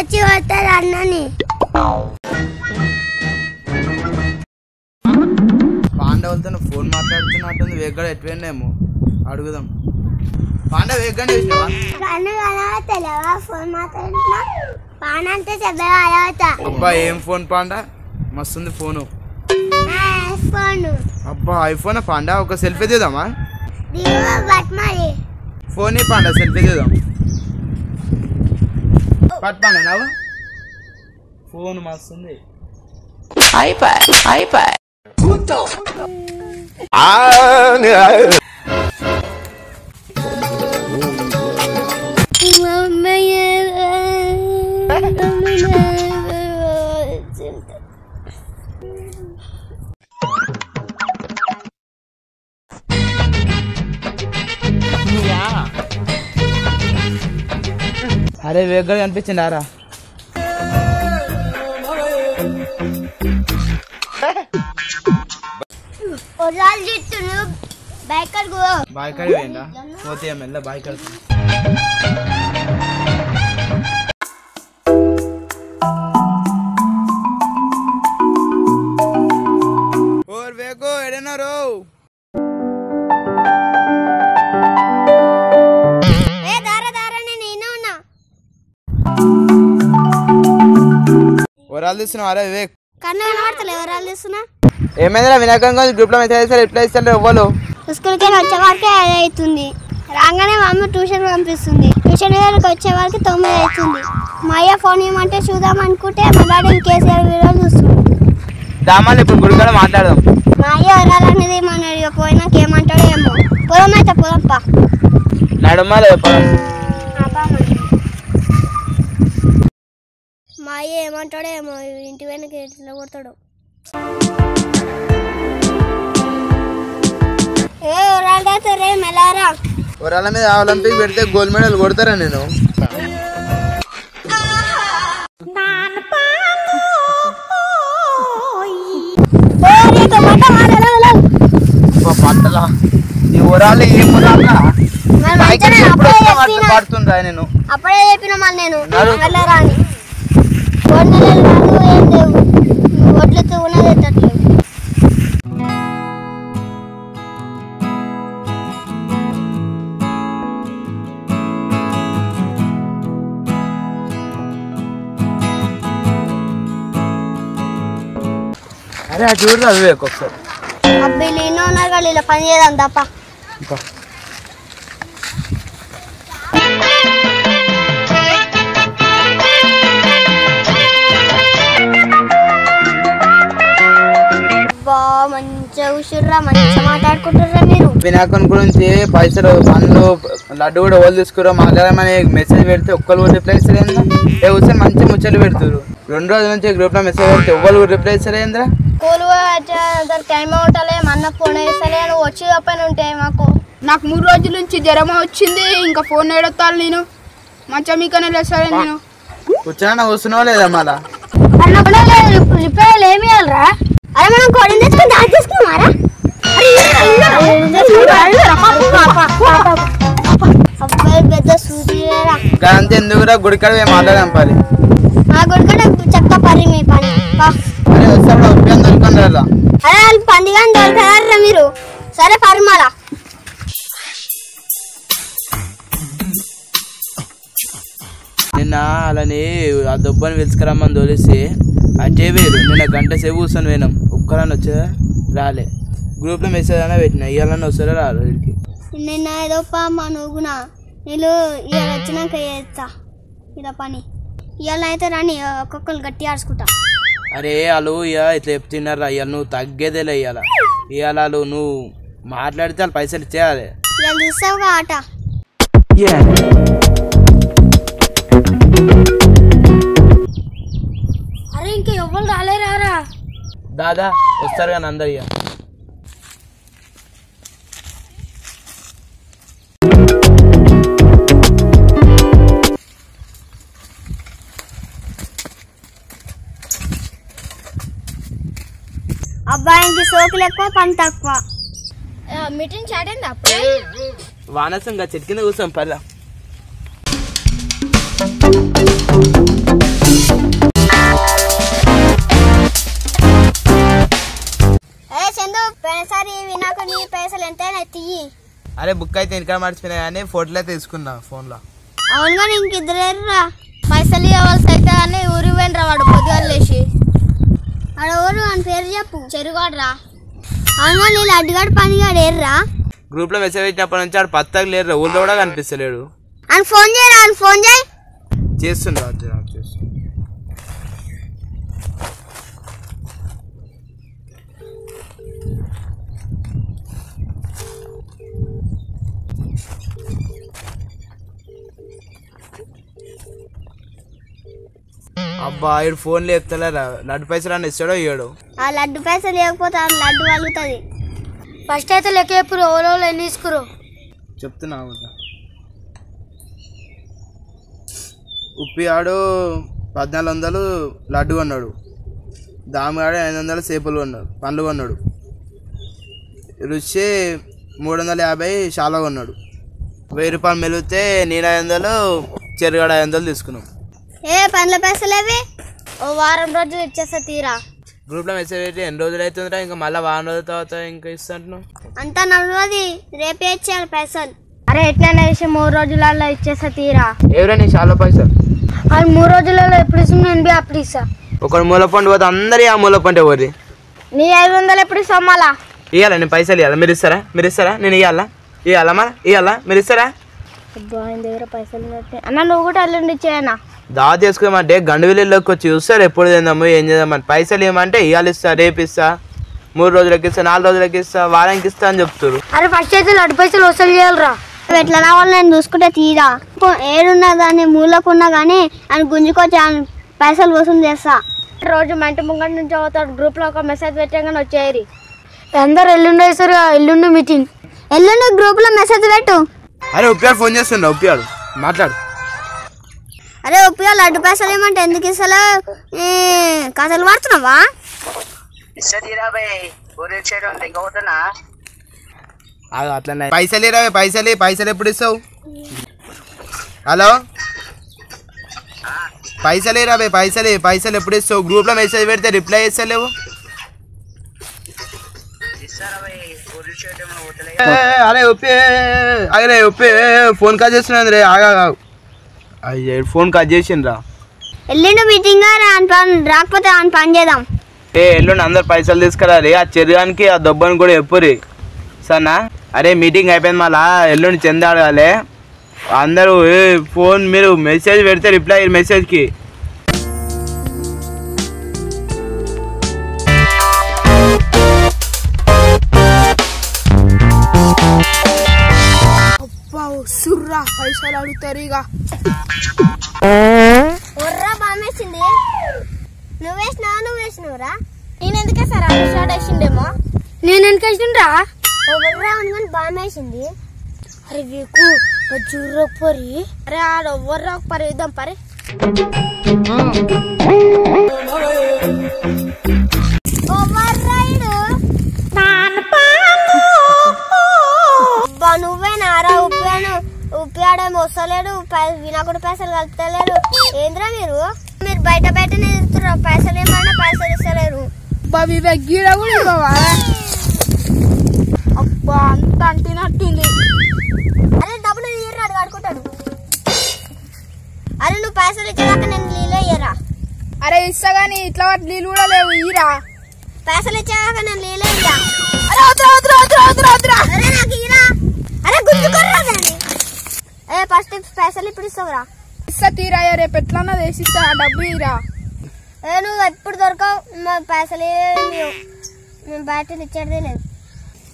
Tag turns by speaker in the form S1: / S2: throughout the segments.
S1: వచ్చి వస్తారు అన్నని.
S2: పాండవులతో ఫోన్ మాట్లాడుతున్నట్టుంది. వేగడ ఎట్వేనేమో అడుగుదాం. పాండవ వేగండి
S1: కన్ను కలవతలేవా? ఫోన్ మాట్లాడుతున్నా పానంటే చెప్పగా కలవతా.
S2: అబ్బా ఏం ఫోన్ పాండ? మస్తుంది ఫోను.
S1: ఫోన్
S2: అబ్బా ఐఫోన్ పాండ. ఒక సెల్ఫీ తీద్దామా?
S1: మరి
S2: ఫోన్ పాండ సెల్ఫీ తీద్దాం. పట్టు నావు ఫోన్ మస్తుంది. అయిపోయి అరే వేగడ కనిపించింది ఆరా. బాయ్కాడి పోయిందా? పోతే మెల్ల బాయ్కాడి. ఓర్ వేగో ఎడన్నారు? వరాలు తీస్తున్నావు? అరే వివేక్ ఏమైందిరా? వినాయకంగా గ్రూప్ లో మెసేజ్ చేస్తారు, రిప్లై ఇస్తారు ఎవ్వరు.
S1: స్కూల్కి వచ్చే వరకు 5 అవుతుంది. రాగానే మా అమ్మ ట్యూషన్ పంపిస్తుంది. ట్యూషన్ దగ్గరికి వచ్చే వరకు 9 అవుతుంది. మా అయ్య ఫోన్ ఇవ్వమంటే చూద్దాం అనుకుంటే మా డాడీ కేసీఆర్ వీడియో చూస్తుంది.
S2: దామాలు ఇప్పుడు గుడికాడ మాట్లాడదాం.
S1: మా అయ్య వరాలనేది మన పోయినాక ఏమంటాడో ఏమో. పొలం అయితే పొలంపా
S2: నడమాలి.
S1: మా అయ్య ఏమంటాడో ఏమో. ఇంటి వెనక ఎట్లా కొడతాడు.
S2: వరాల మీద ఒలింపిక్ పెడితే గోల్డ్ మెడల్ కొడతారా? నేను పట్టలా ఈ వరాలు ఏం పడుతుందా? నేను
S1: అప్పుడే చెప్పిన మళ్ళీ నేను ఒడ్లు ఉన్నది.
S2: అరే అటు చూడదు అవి ఒకసారి.
S1: అబ్బాయిలు ఎన్నో ఉన్నారు కానీ ఇలా పని చేయదాం తప్ప. మంచిగా కూర్చుర్రా, మంచిగా మాట్లాడుకుంటుర్రా మీరు.
S2: వినాయకుని గురించి పైసలు పండ్లు లడ్డు కూడా ఓళ్ళు తీసుకురా మాట్లాడమని మెసేజ్ పెడితే ఒక్కరు కూడా రిప్లై ఇస్తలేదా? ఏ కూర్చొని మంచి ముచ్చట్లు పెడుతురు. 2 రోజుల నుంచి గ్రూప్ లో మెసేజ్ పెడితే ఒక్కరు రిప్లై ఇస్తలేదా?
S1: స్కూల్ టైం అవుతలే, మన ఫోన్ వేస్తలే. నువ్వు వచ్చి పని ఉంటే
S3: నాకు 3 రోజుల నుంచి జ్వరం వచ్చింది. ఇంకా ఫోన్ ఏడొత్తాను నేను. మంచిగా మీకనే లేస్తాను నేను.
S2: కూర్చొని కూర్చున్నావా లేదా? మళ్ళా
S1: రిప్లైలు ఏమి ఇవ్వాలరా? అరే మనం కోడింగ్ తెచ్చుకుని దాచి తీసుకున్నారా? అబ్బాయి పెద్ద సూర్యురా.
S2: అంతే ఎందుకురా? గుడికాడ మాట్లాడాం పని.
S1: మా గుడికాడ చెప్తా పరి మీ పని.
S2: అరే వస్తాడు ఒప్పిని దొరుకుతుంది.
S1: అరే వాళ్ళు పందిగా దొరకరా మీరు? సరే పరిమాల
S2: నిన్న అలానే ఆ దొబ్బని పిలుచుకురమ్మని తోలిస్తే అటే వేరు. నిన్న గంట సేపు కూర్చొని పోయినాం. ఒక్కరని వచ్చేదా? రాలే. గ్రూప్లో మెసేజ్ అయినా పెట్టినా ఇవాళ వస్తారో రాదు. వీడికి
S1: నిన్న ఏదో మా నువ్వునా నేను ఇవాళ వచ్చినాక చేస్తా ఇలా పని. ఇవాళ అయితే రాని ఒక్కొక్కరు గట్టి ఆడుచుకుంటా.
S2: అరే వాళ్ళు ఇక ఇట్లా చెప్తున్నారా? ఇవాళ నువ్వు తగ్గేదేలే. ఇవాళ వాళ్ళు నువ్వు మాట్లాడితే వాళ్ళు పైసలు ఇచ్చేయాలి.
S1: ఇవాళ చూస్తావుగా ఆట. అరే ఇంకా ఎవరు రాలేరా?
S2: దాదా వస్తారు కానీ అందరు ఇక.
S1: అబ్బాయికి సోకులు ఎక్కువ, పని తక్కువ.
S3: మీటింగ్ స్టార్ట్ అయింది అప్పుడే.
S2: వానసంగా చెట్టు కింద కూర్చోం పర్లా. అరే బుక్ అయితే ఇంకా మర్చిపోయినా కానీ ఫోటోలు అయితే తీసుకున్నా ఫోన్లో.
S1: అవును కానీ ఇంకిద్దరేరా
S4: పైసలు ఇవ్వాల్సి అయితే అని ఊరి పోయినరా వాడు పొద్దుగాలు లేచి.
S1: ఆడ ఊరు అని పేరు చెప్పు.
S4: చెరుగాడురా.
S1: అవును కానీ లడ్డుగాడు పనిగాడు ఏర్రా.
S2: గ్రూప్లో మెసేజ్ పెట్టినప్పటి నుంచి ఆడు పత్తకు లేరు, ఊళ్ళో కూడా కనిపిస్తలేడు.
S1: అని ఫోన్ చేయరా, అని ఫోన్ చేయి.
S2: చేస్తుండ్రా అబ్బా ఇడు ఫోన్ లేపుతలేరా, లడ్డు పైసలు అని ఇస్తాడో ఇయ్యాడు.
S1: ఆ లడ్డు పైసలు లేకపోతే ఆ లడ్డు వలుగుతుంది.
S4: ఫస్ట్ అయితే లెక్క ఎప్పుడు ఓలో ఎన్ని తీసుకురు
S2: చెప్తున్నా. ఉప్పి ఆడు 1400 లడ్డు కొన్నాడు, దామిగాడు 500 సేపులు కొన్నాడు, పండ్లు కొన్నాడు. రుచి 350 చాలా కొన్నాడు. 1000 రూపాయలు మెలిగితే నేను 500, చెరుగాడు 500 తీసుకున్నాం.
S1: ఏ పండ్ల పైసలు అవి
S4: ఓ వారం రోజులు ఇచ్చేస్తా తీరా.
S2: గ్రూప్లో మెసేజ్ పెట్టి ఎన్ని రోజులు అవుతుందిరా, ఇంకా మళ్ళీ వారం రోజుల తర్వాత ఇంకా ఇస్తాను.
S1: అంతా నడవది, రేపే ఇచ్చేయాలి పైసలు.
S4: అరే ఎట్లనే వేసి 3 రోజులలో ఇచ్చేస్తా తీరా.
S2: ఎవరా నీ చాలా పైసలు?
S4: అది 3 రోజులలో ఎప్పుడు ఇస్తాను నేను అప్పుడు ఇస్తా.
S2: ఒకడు మూల పండు పోతే అందరి ఆ మూల పంట పోతే
S4: నీ 500 ఎప్పుడు ఇస్తావు మళ్ళా?
S2: ఇవ్వాలా నేను పైసలు ఇవ్వాలా? మీరు ఇస్తారా? నేను ఇవ్వాలా మీరు ఇస్తారా?
S4: ఆయన దగ్గర పైసలు అన్న నువ్వు కూడా ఎల్లుండి ఇచ్చేయనా?
S2: దావా చేసుకోమంటే గండు విల్లులోకి వచ్చి చూస్తారు ఎప్పుడు తిందాము ఏం చేద్దామని. పైసలు ఏమంటే ఇవాళ ఇస్తా, రేపు ఇస్తా, 3 రోజులకి ఇస్తా, 4 రోజులకి ఇస్తా, వారానికి ఇస్తా అని చెప్తారు.
S4: అరే ఫస్ట్ అయితే లడ్డు పైసలు వసూలు చేయాలరా.
S1: ఎట్లా రావాలి నేను చూసుకుంటే తీరా. ఏడున్నా కానీ మూలకున్నా కానీ అని గుంజుకొచ్చి ఆయన పైసలు వసూలు చేస్తా.
S4: రోజు మా ఇంటి ముంగటి నుంచి అవుతాడు. గ్రూప్లో ఒక మెసేజ్ పెట్టాగానే వచ్చేయరి. అందరు ఎల్లుండి వేసారు, ఎల్లుండి మీటింగ్.
S1: ఎల్లుండి గ్రూప్లో మెసేజ్ పెట్టు.
S2: అరే ఉప్పియాడు ఫోన్ చేస్తుండ, ఉప్పియాడు మాట్లాడు.
S1: అరే ఉప్పిగా లడ్డు పైసలు ఏమంటే ఎందుకు ఇస్తలే, కథలు పడుతున్నావా?
S2: అట్లా పైసలు ఇరా, పైసలు ఎప్పుడు ఇస్తావు? హలో పైసలు ఇరా, పైసలు ఎప్పుడు ఇస్తావు? గ్రూప్లో మెసేజ్ పెడితే రిప్లై చేస్తలేవు. అరే ఉప్పి ఫోన్ కాల్ చేస్తున్నాను రే, ఆగా అయ్యే ఫోన్ కాల్ చేసిండ్రా.
S1: ఎల్లుండి మీటింగ్ రాకపోతే అని పని చేద్దాం.
S2: ఎల్లుండి అందరు పైసలు తీసుకురా రే, ఆ చెరుగానికి ఆ దొబ్బని కూడా ఎప్పురి సన్నా. అరే మీటింగ్ అయిపోయింది, మళ్ళా ఎల్లుండి చెంద అడగాలి అందరూ. ఫోన్ మీరు మెసేజ్ పెడితే రిప్లై మెసేజ్కి.
S3: సుర్రా పైసలు అడుగుతారు ఇక.
S1: ఒర్రా బామేసింది. నువ్వేసినవురా?
S4: నేను ఎందుకే సార్ స్టార్ట్ వేసిండేమో. నేను ఎందుకు వేసిండ్రా?
S1: ఒర్రా అనుకుని బామేసింది.
S4: అరే వీకు జూర్ర పరి. అరే ఆడ ఒర్రా ఒక పరి ఇద్దాం పరి.
S1: నువ్వేనారా ఉప్పియాడేమో వస్తలేడు, వినాకుడు పైసలు కలుపుతలేడు. ఏంద్రా మీరు బయట తిరుగుతున్నారు, పైసలు ఏమన్నా పైసలు ఇస్తలేరు.
S3: గీడ కూడా ఇవ్వవా? అబ్బా అంత అంటినట్టుంది.
S1: అరే డబ్బులు ఇయ్యరాడు కడుకుంటాడు. అరే నువ్వు పైసలు ఇచ్చేదాకా నేను నీళ్ళు ఇయ్యరా.
S3: అరే ఇస్తా గానీ ఇట్లా నీళ్ళు కూడా లేవు, ఇయ్యరా.
S1: పైసలు ఇచ్చేదాకా నేను నీళ్ళు ఇయ్యరా.
S3: అరే
S1: అరే నాకు ఇయ్యరా. అరే గుర్తుకోర్రా. ఫస్ట్ పైసలు ఇప్పుడు ఇస్తావురా?
S3: ఇస్తా తీరాయా, రేపు ఎట్లన్నా వేసిస్తా, డబ్బు ఇరా.
S1: నువ్వు ఎప్పుడు దొరకవు, మా పైసలు మేము బయట ఇచ్చేదే లేదు.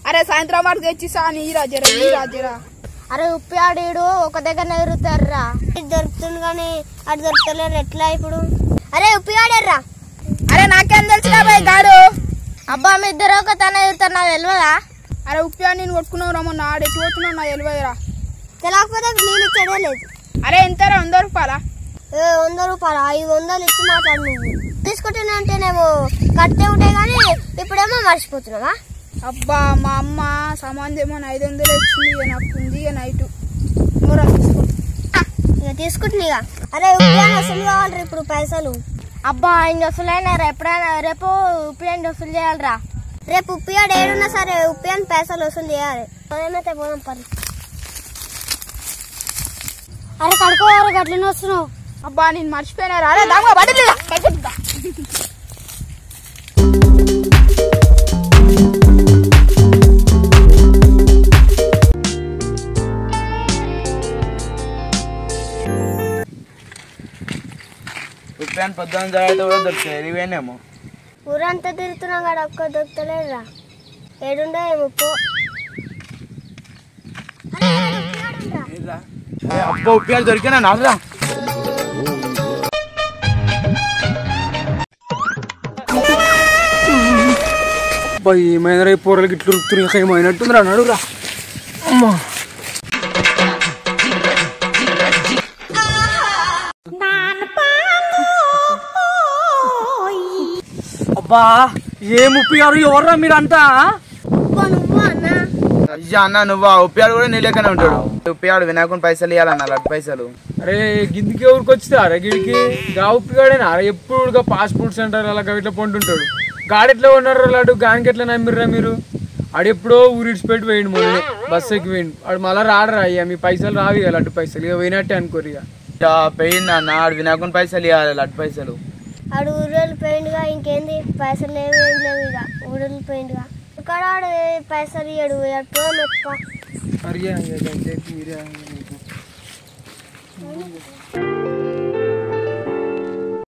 S3: అరే సాయంత్రం వరకు తెచ్చిస్తా అని ఇరా జరా.
S4: అరే ఉప్పి ఆడీడు ఒక దగ్గర ఎగురుతారా.
S1: ఇది దొరుకుతుంది కానీ అటు దొరుకుతలేరు, ఎట్లా ఇప్పుడు? అరే ఉప్పి ఆడారా.
S3: అరే నాకేం తెలిసిన బాయ్ గాడు.
S4: అబ్బా మీ ఇద్దరు ఒక తన ఎగురుతారు, నాకు తెలియదా?
S3: అరే ఉప్పి నేను కొట్టుకున్నావు రమ్మన్న, ఆడు ఎటు పోతున్నావు నాకు తెలియదురా.
S1: తెలియకపోతే నీళ్ళు ఇచ్చేదే లేదు.
S3: అరే ఎంతరా 100 రూపాయలా?
S1: 100 రూపాయలు, 500 ఇచ్చి మాట్లాడు. నువ్వు తీసుకుంటున్నాంటేనేమో కట్టే ఉంటాయి కానీ ఇప్పుడేమో మర్చిపోతున్నావా?
S3: అబ్బా మా అమ్మ సామాన్ ఏమో 500 ఇచ్చింది, ఇక నాకు ఉంది ఇక నైట్
S1: ఇక తీసుకుంటున్నా. అరే వసూలు కావాలి ఇప్పుడు పైసలు.
S4: అబ్బా ఆయన వసూలైనా ఎప్పుడైనా రేపు ఉప్పు వసూలు చేయాలరా.
S1: రేపు ఉప్పియాడు ఏడున్నా సరే ఉప్పియాని పైసలు వసూలు చేయాలి. ఏమైతే పోదాం పని.
S4: అరే కడుకోవారు గట్లనే వస్తున్నావు.
S3: అబ్బా నేను మర్చిపోయినా రాలే దాంగా పడలేదా
S2: ఉప్యాన్ పొద్దున్న జాగ్రత్త కూడా దొరుకుతాయి. ఇవేనేమో
S1: ఊరంతా తిరుగుతున్నాం కాడ ఒక్క దొరుకుతలేదురా. ఏడుండో ఏమో పో.
S2: అబ్బా ఉప్యాలు దొరికినా నాలుగురా.
S5: ఏమైనా రేపు పూరలకి ఇట్లు ఉరుకుతున్నాయి ఏమైనట్టుందిరా నడురా. అమ్మా అబ్బా ఏ ముప్పి గారు ఎవర్రా మీరంతా?
S2: అయ్యా అన్న నువ్వు ఉప్పియాడు కూడా నీ లెక్కనే ఉంటాడు. ఉప్పియాడు వినాయకుని పైసలు ఇవ్వాలన్న లడ్డు పైసలు.
S5: అరే గిద్దికి ఎవరికి వచ్చితే అరే గిడికి గా ఉప్పిగాడేనా? అరే ఎప్పుడు ఫాస్ట్ ఫుడ్ సెంటర్ అలా ఇట్లా పొంటుంటాడు. గాడెట్లా ఉన్నారు లడ్డు గానికి ఎట్లా నమ్మిర్రా మీరు? ఆడెప్పుడో ఊరిడిచిపెట్టి వేయండి మొన్న బస్సు ఎక్కి వేయండి. ఆడు మళ్ళీ రాడరా అయ్యా మీ పైసలు రావి ఇక లడ్డు పైసలు ఇక పోయినట్టే అనుకోరు. ఇక
S2: పోయింది అన్న ఆడు వినాయకుని పైసలు ఇవ్వాలి లడ్డు పైసలు.
S1: ఆడు ఊరు పోయిండుగా ఇంకేంది పైసలు లేవు ఏం లేవు. ఇక ఊరు పోయిండుగా ఇక్కడ ఆడు పైసలు ఇయ్యడు. ఎప్పుడో మెప్ప
S5: అరే